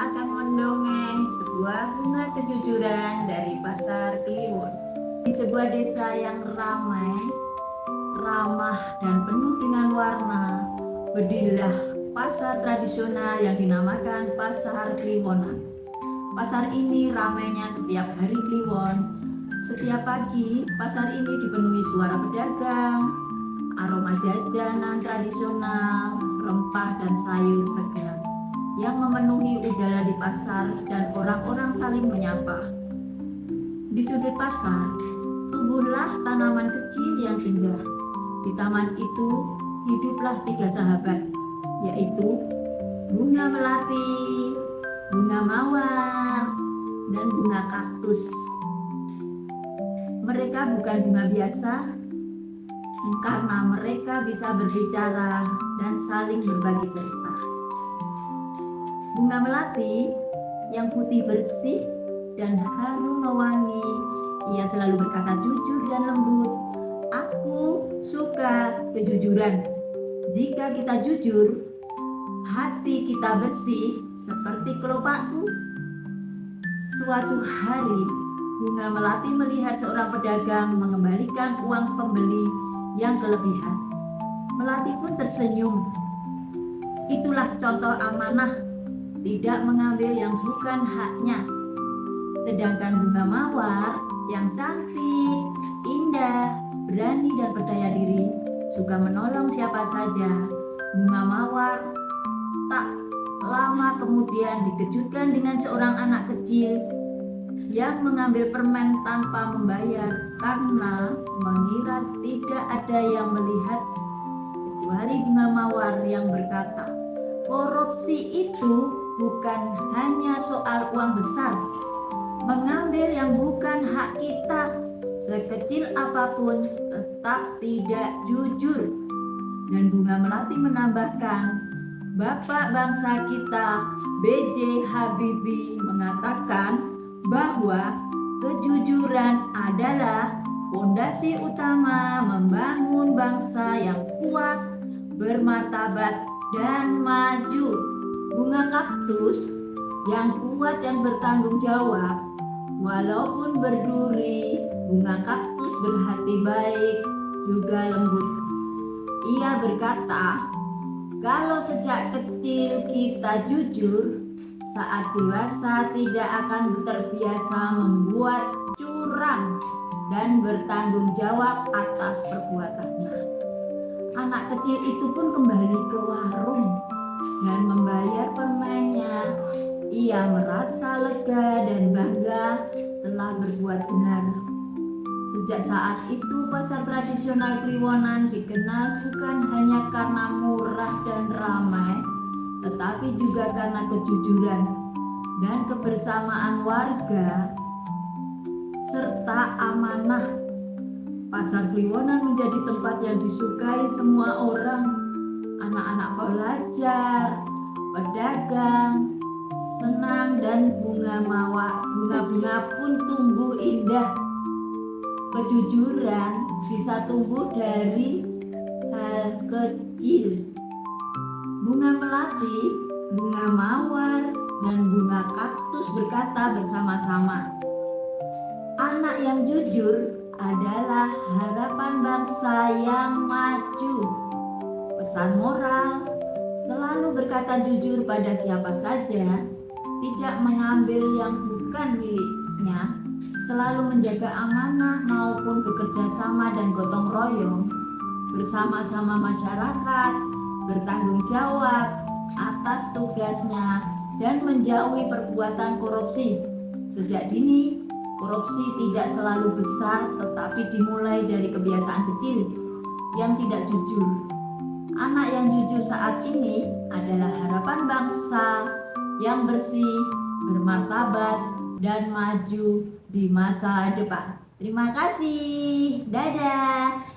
akan mendongeng sebuah bunga kejujuran dari Pasar Kliwon. Di sebuah desa yang ramai, ramah dan penuh dengan warna, berdirilah pasar tradisional yang dinamakan Pasar Kliwonan. Pasar ini ramainya setiap hari Kliwon. Setiap pagi, pasar ini dipenuhi suara pedagang, aroma jajanan tradisional, rempah dan sayur segar yang memenuhi udara di pasar, dan orang-orang saling menyapa. Di sudut pasar, tumbuhlah tanaman kecil yang indah. Di taman itu hiduplah 3 sahabat, yaitu bunga melati, bunga mawar, dan bunga kaktus. Mereka bukan bunga biasa, karena mereka bisa berbicara dan saling berbagi cerita. Bunga melati yang putih bersih dan harum mewangi, ia selalu berkata jujur dan lembut. Aku suka kejujuran. Jika kita jujur, hati kita bersih seperti kelopakku. Suatu hari, bunga melati melihat seorang pedagang mengembalikan uang pembeli yang kelebihan. Melati pun tersenyum. Itulah contoh amanah, tidak mengambil yang bukan haknya. Sedangkan bunga mawar yang cantik, indah, berani dan percaya diri, suka menolong siapa saja. Bunga mawar tak lama kemudian dikejutkan dengan seorang anak kecil yang mengambil permen tanpa membayar karena mengira tidak ada yang melihat kecuali bunga mawar yang berkata, korupsi itu bukan hanya soal uang besar, mengambil yang bukan hak kita, sekecil apapun tetap tidak jujur. Dan bunga melati menambahkan, Bapak bangsa kita B.J. Habibie mengatakan bahwa kejujuran adalah fondasi utama membangun bangsa yang kuat, bermartabat, dan maju. Bunga kaktus yang kuat dan bertanggung jawab, walaupun berduri, bunga kaktus berhati baik juga lembut. Ia berkata, kalau sejak kecil kita jujur, saat dewasa tidak akan terbiasa membuat curang dan bertanggung jawab atas perbuatannya. Anak kecil itu pun kembali ke warung dan membayar permennya. Ia merasa lega dan bangga telah berbuat benar. Sejak saat itu pasar tradisional Kliwonan dikenal bukan hanya karena murah dan ramai, tetapi juga karena kejujuran dan kebersamaan warga serta amanah. Pasar Kliwonan menjadi tempat yang disukai semua orang. Anak-anak pelajar, pedagang, senang, dan bunga-bunga pun tumbuh indah. Kejujuran bisa tumbuh dari hal kecil. Bunga melati, bunga mawar, dan bunga kaktus berkata bersama-sama, anak yang jujur adalah harapan bangsa yang maju. Pesan moral, selalu berkata jujur pada siapa saja, tidak mengambil yang bukan miliknya, selalu menjaga amanah maupun bekerja sama dan gotong royong bersama-sama masyarakat, bertanggung jawab atas tugasnya, dan menjauhi perbuatan korupsi. Sejak dini, korupsi tidak selalu besar, tetapi dimulai dari kebiasaan kecil yang tidak jujur. Anak yang jujur saat ini adalah harapan bangsa yang bersih, bermartabat, dan maju di masa depan. Terima kasih. Dadah.